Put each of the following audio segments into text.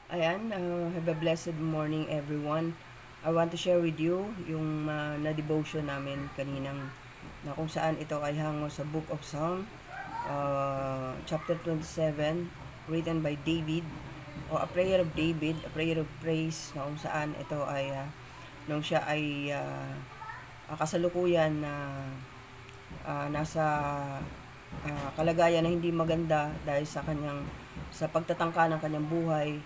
Ayan, have a blessed morning everyone. I want to share with you yung na-devotion namin kaninang na kung saan ito ay hango sa Book of Psalm, chapter 27, written by David, o a prayer of David, a prayer of praise, na kung saan ito ay nung siya ay kasalukuyan na nasa kalagayan na hindi maganda dahil sa pagtatangka ng kanyang buhay,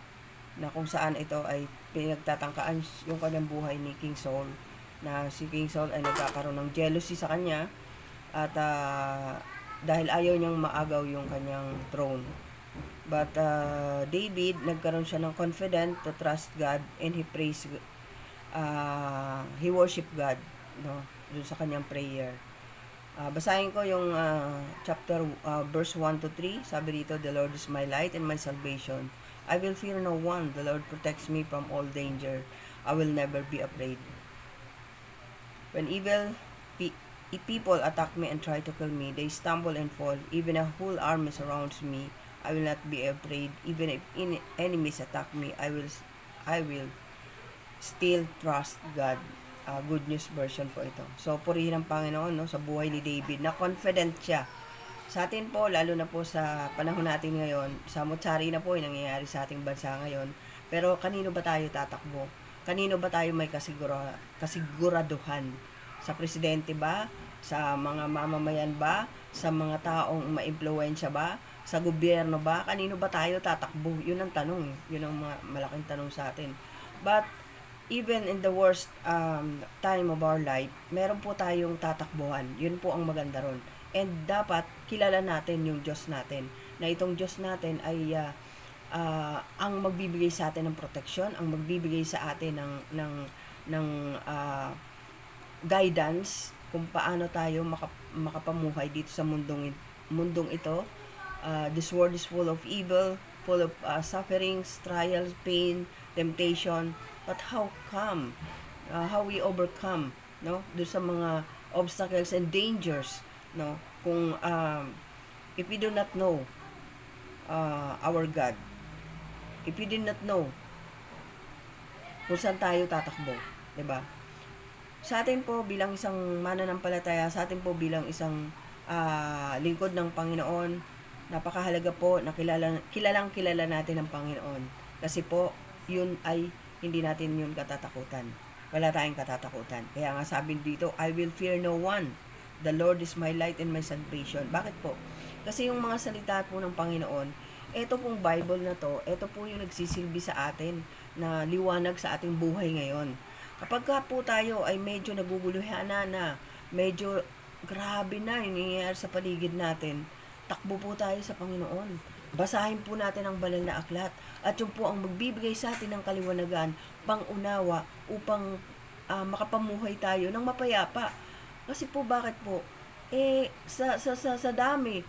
na kung saan ito ay pinagtatangkaan yung kanyang buhay ni King Saul, na si King Saul ay nagkakaroon ng jealousy sa kanya at dahil ayaw niyang maagaw yung kanyang throne. But David, nagkaroon siya ng confident to trust God, and he worshiped God, no, dun sa kanyang prayer. Basahin ko yung chapter verse 1 to 3. Sabi dito, "The Lord is my light and my salvation. I will fear no one. The Lord protects me from all danger. I will never be afraid. When people attack me and try to kill me, they stumble and fall. Even a whole army surrounds me. I will not be afraid. Even if enemies attack me, I will still trust God." Good News version po ito. So, purihin ang Panginoon, no, sa buhay ni David, na confident siya. Sa atin po, lalo na po sa panahon natin ngayon, sa mutsari na po yung nangyayari sa ating bansa ngayon. Pero kanino ba tayo tatakbo? Kanino ba tayo may kasiguraduhan? Sa presidente ba? Sa mga mamamayan ba? Sa mga taong maimpluwensya ba? Sa gobyerno ba? Kanino ba tayo tatakbo? Yun ang tanong eh. Yun ang malaking tanong sa atin. But even in the worst time of our life, meron po tayong tatakbuhan. Yun po ang maganda ron. And dapat kilala natin yung Diyos natin. Na itong Diyos natin ay ang magbibigay sa atin ng proteksyon, ang magbibigay sa atin ng guidance kung paano tayo makapamuhay dito sa mundong ito. This world is full of evil, full of sufferings, trials, pain, temptation. But how come? How we overcome, no? Doon sa mga obstacles and dangers, no? Kung if we do not know our God, if we did not know kung saan tayo tatakbo, 'di ba? Sa atin po bilang isang mananampalataya, sa atin po bilang isang lingkod ng Panginoon, napakahalaga po na kilala natin ang Panginoon. Kasi po, yun ay hindi natin yun katatakutan. Wala tayong katatakutan. Kaya nga sabi dito, "I will fear no one. The Lord is my light and my salvation." Bakit po? Kasi yung mga salita po ng Panginoon, ito pong Bible na to, ito po yung nagsisilbi sa atin na liwanag sa ating buhay ngayon. Kapag ka po tayo ay medyo naguguluhan na medyo grabe na yung nangyayari sa paligid natin, takbo po tayo sa Panginoon. Basahin po natin ang banal na aklat, at yun po ang magbibigay sa atin ng kaliwanagan, pangunawa, upang makapamuhay tayo ng mapayapa. Kasi po, bakit po? Sa dami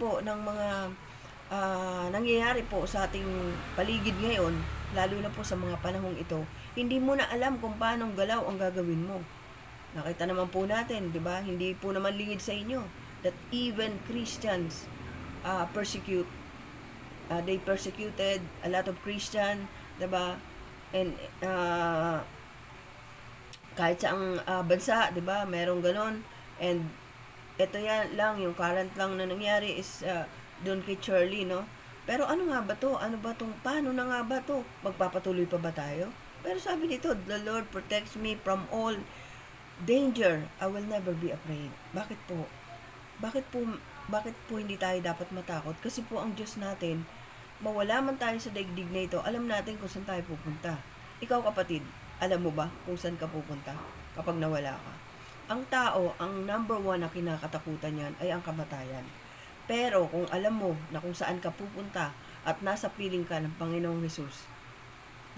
po ng mga nangyayari po sa ating paligid ngayon, lalo na po sa mga panahong ito, hindi mo na alam kung paano galaw ang gagawin mo. Nakita naman po natin, di ba? Hindi po naman lingid sa inyo that even Christians they persecuted a lot of Christian, 'di ba? And kahit sa ang bansa, 'di ba, merong ganon. And ito yan lang, yung current lang na nangyari is doon kay Charlie, no? Pero ano nga ba to? Ano ba tong, paano na nga ba to? Magpapatuloy pa ba tayo? Pero sabi dito, "The Lord protects me from all danger. I will never be afraid." Bakit po? Bakit po bakit po hindi tayo dapat matakot? Kasi po ang Diyos natin, mawala man tayo sa daigdig na ito, alam natin kung saan tayo pupunta. Ikaw, kapatid, alam mo ba kung saan ka pupunta kapag nawala ka? Ang tao, ang number one na kinakatakutan niyan ay ang kamatayan. Pero kung alam mo na kung saan ka pupunta at nasa piling ka ng Panginoong Jesus,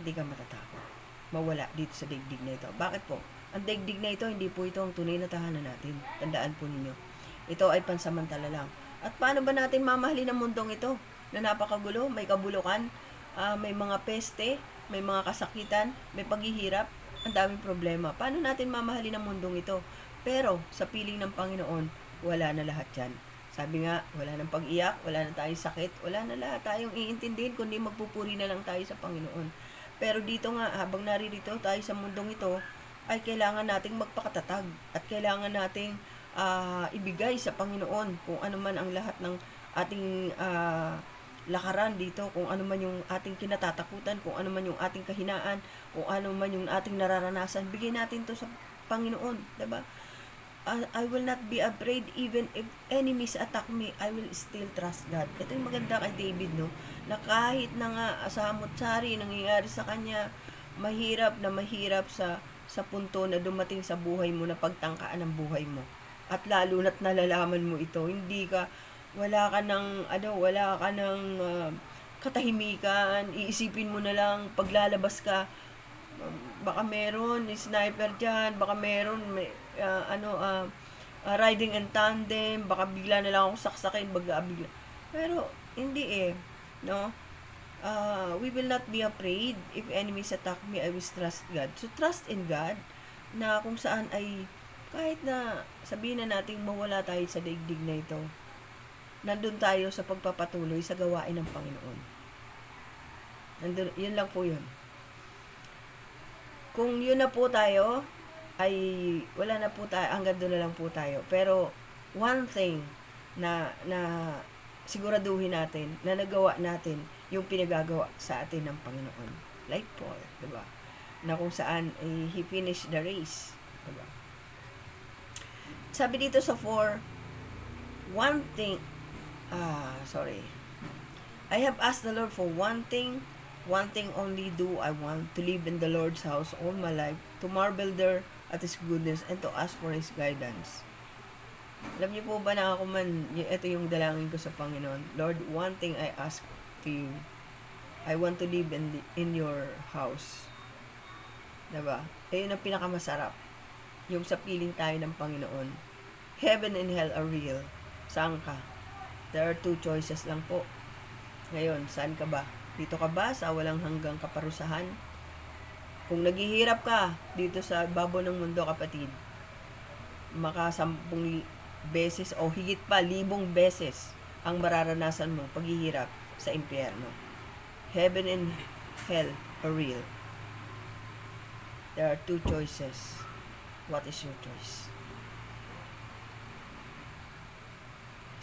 hindi ka matatakot mawala dito sa daigdig na ito. Bakit po? Ang daigdig na ito, hindi po ito ang tunay na tahanan natin. Tandaan po ninyo. Ito ay pansamantala lang. At paano ba natin mamahalin ang mundong ito na napakagulo, may kabulukan, may mga peste, may mga kasakitan, may paghihirap, ang daming problema. Paano natin mamahalin ang mundong ito? Pero sa piling ng Panginoon, wala na lahat yan. Sabi nga, wala nang pag-iyak, wala na tayong sakit, wala na lahat tayong iintindihin, kundi magpupuri na lang tayo sa Panginoon. Pero dito nga, habang naririto tayo sa mundong ito, ay kailangan nating magpakatatag at kailangan nating ibigay sa Panginoon kung ano man ang lahat ng ating lakaran dito, kung ano man yung ating kinatatakutan, kung ano man yung ating kahinaan, kung ano man yung ating nararanasan, bigay natin to sa Panginoon, diba? I will not be afraid even if enemies attack me, I will still trust God. Ito yung maganda kay David, no? Na kahit na nga samot-sari nangyayari sa kanya, mahirap sa punto na dumating sa buhay mo na pagtangkaan ng buhay mo. At lalo na't nalalaman mo ito, wala ka ng katahimikan, iisipin mo na lang, paglalabas ka, baka meron sniper dyan, baka meron riding in tandem, baka bigla na lang ako saksakin, bigla. Pero hindi no? We will not be afraid if enemies attack me, I will trust God. So trust in God na kung saan ay kahit na sabihin na nating mawala tayo sa daigdig na ito, nandun tayo sa pagpapatuloy sa gawain ng Panginoon. Yun lang po yun. Kung yun na po tayo, ay wala na po tayo, hanggang doon na lang po tayo. Pero one thing na siguraduhin natin, na nagawa natin yung pinagagawa sa atin ng Panginoon. Like Paul, diba? Na kung saan he finished the race. Diba? Sabi dito sa 4, one thing, I have asked the Lord for one thing only do I want, to live in the Lord's house all my life, to marvel there at His goodness, and to ask for His guidance. Alam niyo po ba na ako man, ito yung dalangin ko sa Panginoon, Lord, one thing I ask to you, I want to live in your house. Diba? Yun ang pinakamasarap. Yung sa piling tayo ng Panginoon. Heaven and hell are real. Saan ka? There are two choices lang po. Ngayon, saan ka ba? Dito ka ba sa walang hanggang kaparusahan? Kung naghihirap ka dito sa babo ng mundo, kapatid, maka 10 beses o higit pa 1,000 beses ang mararanasan mo paghihirap sa impyerno. Heaven and hell are real. There are two choices. What is your choice?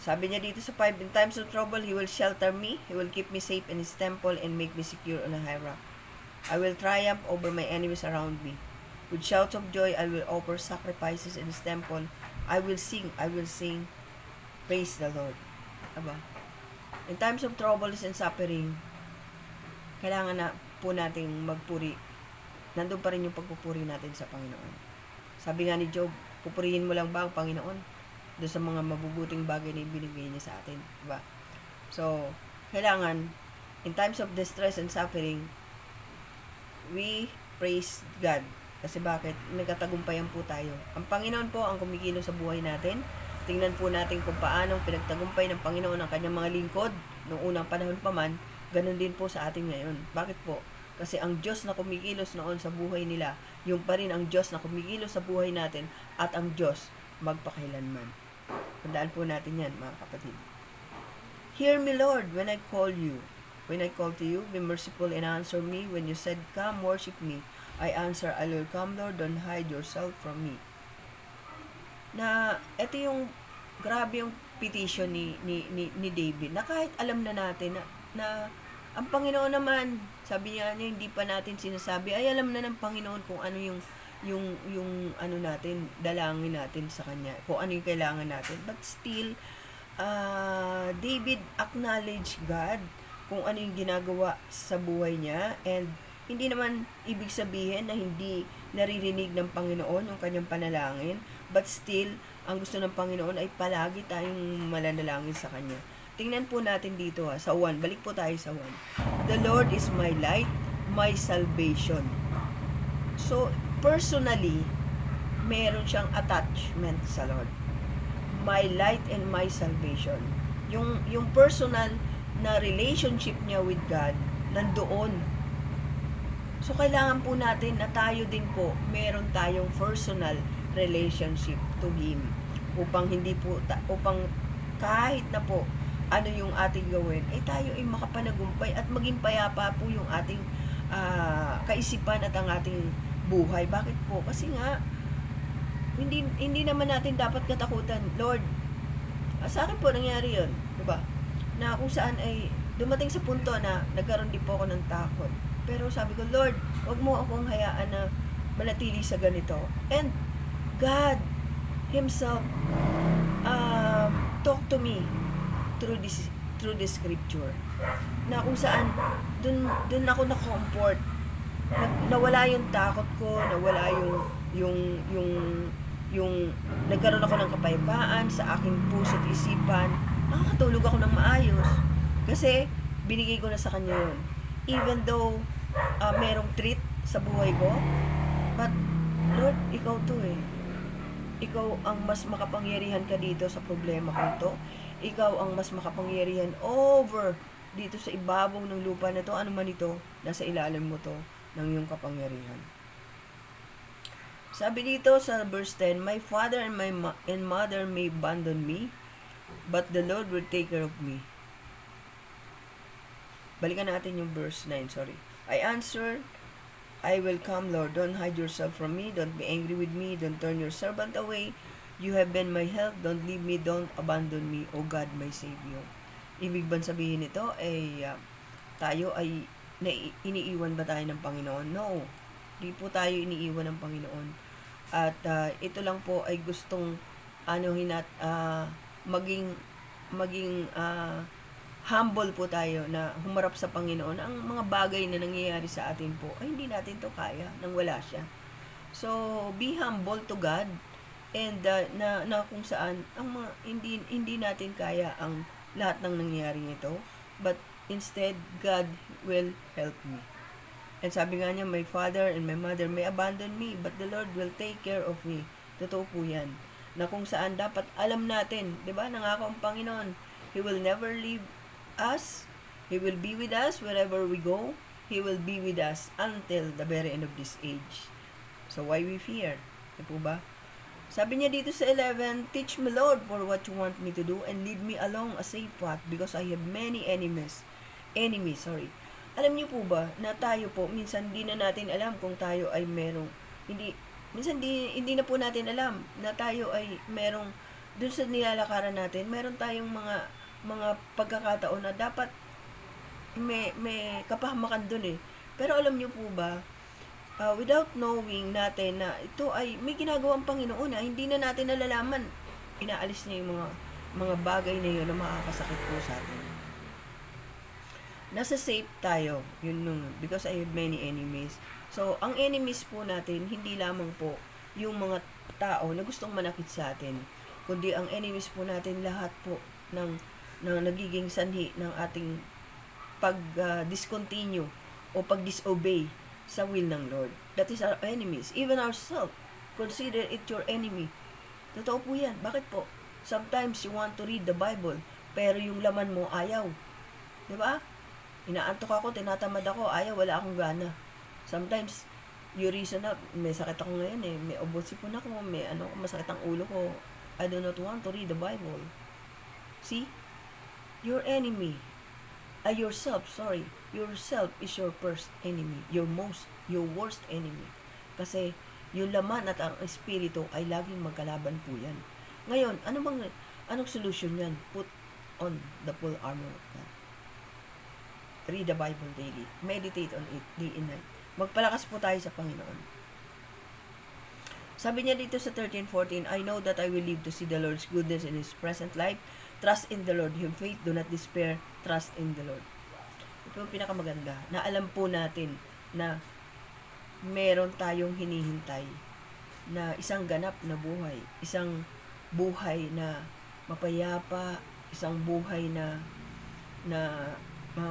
Sabi niya dito sa 5, in times of trouble, He will shelter me. He will keep me safe in His temple and make me secure on a high rock. I will triumph over my enemies around me. With shouts of joy, I will offer sacrifices in His temple. I will sing. Praise the Lord. Aba? In times of troubles and suffering, kailangan na po nating magpuri. Nandun pa rin yung pagpupuri natin sa Panginoon. Sabi nga ni Job, pupurihin mo lang ba ang Panginoon doon sa mga mabubuting bagay na ibinigay niya sa atin? Diba? So, kailangan, in times of distress and suffering, we praise God. Kasi bakit? Nagkatagumpayan po tayo. Ang Panginoon po ang kumikilos sa buhay natin. Tingnan po natin kung paano pinagtagumpay ng Panginoon ang kanyang mga lingkod noong unang panahon pa man, ganun din po sa atin ngayon. Bakit po? Kasi ang Diyos na kumikilos noon sa buhay nila, yung pa rin ang Diyos na kumikilos sa buhay natin at ang Diyos magpakailanman. Tandaan po natin yan, mga kapatid. Hear me, Lord, when I call you. When I call to you, be merciful and answer me. When you said, come, worship me, I answer, I will come, Lord, don't hide yourself from me. Na, ito yung, grabe yung petition ni David, na kahit alam na natin na ang Panginoon naman, sabi niya, hindi pa natin sinasabi, ay alam na ng Panginoon kung ano yung ano natin, dalangin natin sa Kanya, kung ano yung kailangan natin. But still, David acknowledged God kung ano yung ginagawa sa buhay niya, and hindi naman ibig sabihin na hindi naririnig ng Panginoon yung kanyang panalangin, but still, ang gusto ng Panginoon ay palagi tayong mananalangin sa Kanya. Tingnan po natin dito sa 1. Balik po tayo sa 1. The Lord is my light, my salvation. So, personally, meron siyang attachment sa Lord. My light and my salvation. Yung personal na relationship niya with God, nandoon. So, kailangan po natin na tayo din po, meron tayong personal relationship to Him. Upang kahit na po ano yung ating gawin, ay tayo ay makapanagumpay at maging payapa po yung ating kaisipan at ang ating buhay. Bakit po? Kasi nga, hindi naman natin dapat katakutan. Lord, sa akin po nangyari yun, diba? Na kung saan ay dumating sa punto na nagkaroon din po ako ng takot. Pero sabi ko, Lord, wag mo akong hayaan na manatili sa ganito. And God Himself talk to me through the scripture. Na kung saan dun ako na-comfort. Nawala yung takot ko, nawala yung nagkaroon ako ng kapayapaan sa aking puso at isipan. Nakakatulog ako ng maayos. Kasi binigay ko na sa Kanya yun. Even though merong treat sa buhay ko, but Lord, Ikaw to eh. Ikaw ang mas makapangyarihan ka dito sa problema ko to. Ikaw ang mas makapangyarihan over dito sa ibabaw ng lupa na to. Ano man ito, nasa ilalim mo to ng iyong kapangyarihan. Sabi dito sa verse 10, My father and mother may abandon me, but the Lord will take care of me. Balikan natin yung verse 9, sorry. I answered, I will come, Lord. Don't hide yourself from me. Don't be angry with me. Don't turn your servant away. You have been my help. Don't leave me. Don't abandon me, O God, my Savior. Ibig bang sabihin nito ay tayo ay iniiwan ba tayo ng Panginoon? No. Di po tayo iniiwan ng Panginoon. At ito lang po ay gustong maging humble po tayo na humarap sa Panginoon. Ang mga bagay na nangyayari sa atin po ay hindi natin to kaya nang wala siya. So, be humble to God and na kung saan ang mga, hindi natin kaya ang lahat ng nangyayari nito, but instead God will help me. And sabi nga niya, my father and my mother may abandon me, but the Lord will take care of me. Totoo po yan. Na kung saan dapat alam natin, di ba, nangako ang Panginoon, He will never leave us. He will be with us wherever we go. He will be with us until the very end of this age. So why we fear? Di po ba? Sabi niya dito sa 11, Teach me, Lord, for what you want me to do and lead me along a safe path because I have many enemies. Alam niyo po ba na tayo po, minsan hindi na natin alam kung tayo ay minsan hindi na po natin alam na tayo ay merong, dun sa nilalakaran natin, meron tayong mga pagkakataon na dapat may kapahamakan dun eh. Pero alam niyo po ba, without knowing natin na ito ay may ginagawang Panginoon na hindi na natin nalalaman, inaalis niya yung mga bagay na yun na makakasakit po sa atin. Nasa safe tayo, because I have many enemies. So, ang enemies po natin, hindi lamang po yung mga tao na gustong manakit sa atin, kundi ang enemies po natin lahat po ng nagiging sanhi ng ating pag-discontinue o pag-disobey sa will ng Lord. That is our enemies. Even ourselves, consider it your enemy. Totoo po yan. Bakit po? Sometimes you want to read the Bible, pero yung laman mo ayaw. Diba? Inaantok ako, tinatamad ako, ayaw, wala akong gana. Sometimes, you reason up, may sakit ako ngayon eh, may obosipon ako, may masakit ang ulo ko, I do not want to read the Bible. See? Your enemy, yourself is your first enemy, your worst enemy. Kasi, yung laman at ang espiritu ay laging magkalaban po yan. Ngayon, anong solution yan? Put on the full armor of God. Read the Bible daily. Meditate on it day and night. Magpalakas po tayo sa Panginoon. Sabi niya dito sa 13:14, I know that I will live to see the Lord's goodness in His present life. Trust in the Lord. Have faith. Do not despair. Trust in the Lord. Ito yung pinakamaganda. Na alam po natin na meron tayong hinihintay na isang ganap na buhay. Isang buhay na mapayapa. Isang buhay na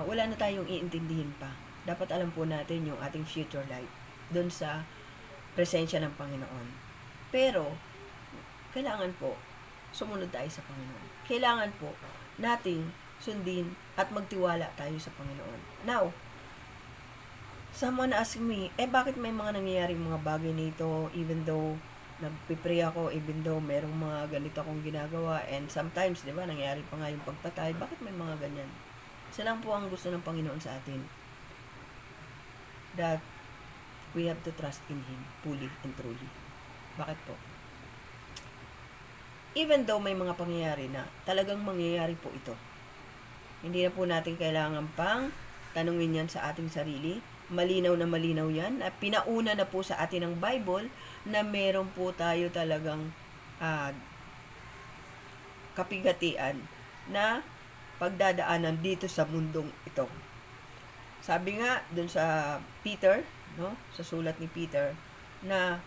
wala na tayong iintindihin pa. Dapat alam po natin yung ating future life doon sa presensya ng Panginoon. Pero, kailangan po sumunod tayo sa Panginoon. Kailangan po nating sundin at magtiwala tayo sa Panginoon. Now, someone asked me, bakit may mga nangyayaring mga bagay nito even though nagpipray ako even though merong mga ganito akong ginagawa, and sometimes, di ba, nangyayari pa nga yung pagpatay. Bakit may mga ganyan? Isa lang po ang gusto ng Panginoon sa atin, that we have to trust in Him fully and truly. Bakit po? Even though may mga pangyayari na talagang mangyayari po ito, hindi na po natin kailangan pang tanungin yan sa ating sarili. Malinaw na malinaw yan. At pinauna na po sa atin ng Bible na meron po tayo talagang kapigatian na pagdadaanan dito sa mundong ito. Sabi nga dun sa Peter, no, sa sulat ni Peter, na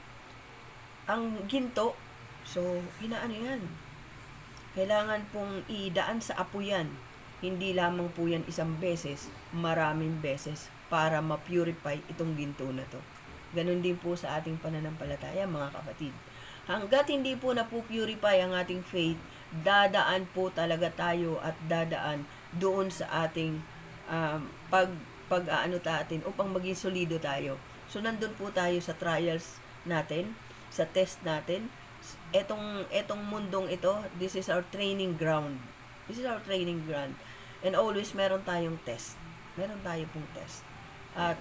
ang ginto, so inaano yan, kailangan pong idaan sa apo yan. Hindi lamang po yan isang beses, maraming beses para ma-purify itong ginto na to. Ganon din po sa ating pananampalataya, mga kapatid. Hanggat hindi po na-purify ang ating faith, dadaan po talaga tayo at dadaan doon sa ating pag-aano natin upang maging solido tayo. So, nandun po tayo sa trials natin, sa test natin. Etong mundong ito, this is our training ground. This is our training ground. And always meron tayong test. Meron tayo pong test. At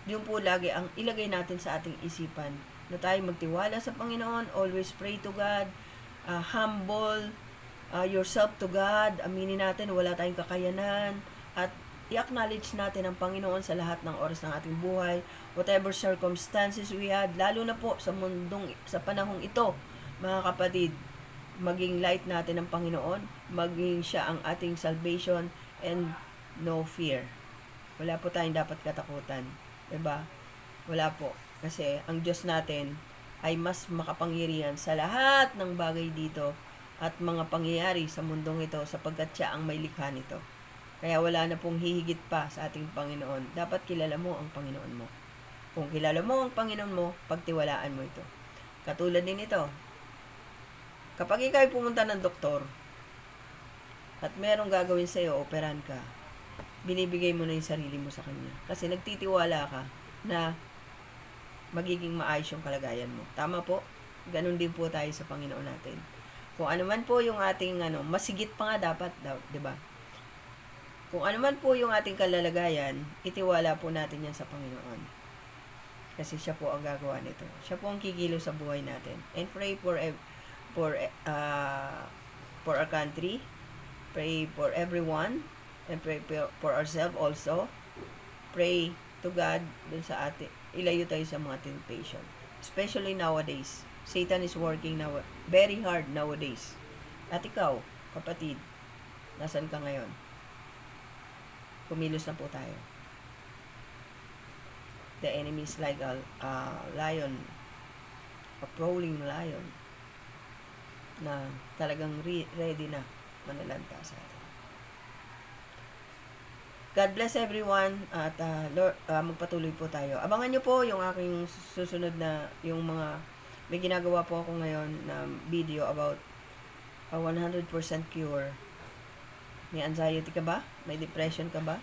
yun po lagi ang ilagay natin sa ating isipan, na tayo magtiwala sa Panginoon, always pray to God, humble yourself to God, aminin natin wala tayong kakayanan, at i-acknowledge natin ang Panginoon sa lahat ng oras ng ating buhay, whatever circumstances we had, lalo na po sa sa panahong ito, mga kapatid, maging light natin ang Panginoon, maging siya ang ating salvation, and no fear. Wala po tayong dapat katakutan. Diba? Wala po. Kasi ang Diyos natin ay mas makapangyarihan sa lahat ng bagay dito at mga pangyayari sa mundong ito, sapagkat siya ang may likha nito. Kaya wala na pong hihigit pa sa ating Panginoon. Dapat kilala mo ang Panginoon mo. Kung kilala mo ang Panginoon mo, pagtiwalaan mo ito. Katulad din ito, kapag ikaw ay pumunta ng doktor at merong gagawin sa iyo, operan ka, binibigay mo na yung sarili mo sa Kanya. Kasi nagtitiwala ka na magiging maayos yung kalagayan mo. Tama po? Ganun din po tayo sa Panginoon natin. Kung ano man po yung ating, masigit pa nga dapat, di ba? Kung ano man po yung ating kalalagayan, itiwala po natin yan sa Panginoon. Kasi siya po ang gagawa nito. Siya po ang kikilos sa buhay natin. And pray for our country, pray for everyone, and pray for ourselves also. Pray to God dun sa atin. Ilayo tayo sa mga temptation. Especially nowadays. Satan is working now very hard nowadays. At ikaw, kapatid, nasan ka ngayon? Kumilos na po tayo. The enemy is like a lion, a prowling lion, na talagang ready na manalanta sa atin. God bless everyone, at Lord, magpatuloy po tayo. Abangan nyo po yung aking susunod na, yung mga, may ginagawa po ako ngayon na video about a 100% cure. May anxiety ka ba? May depression ka ba?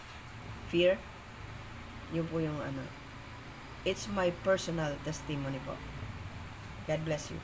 Fear? Yun po yung It's my personal testimony po. God bless you.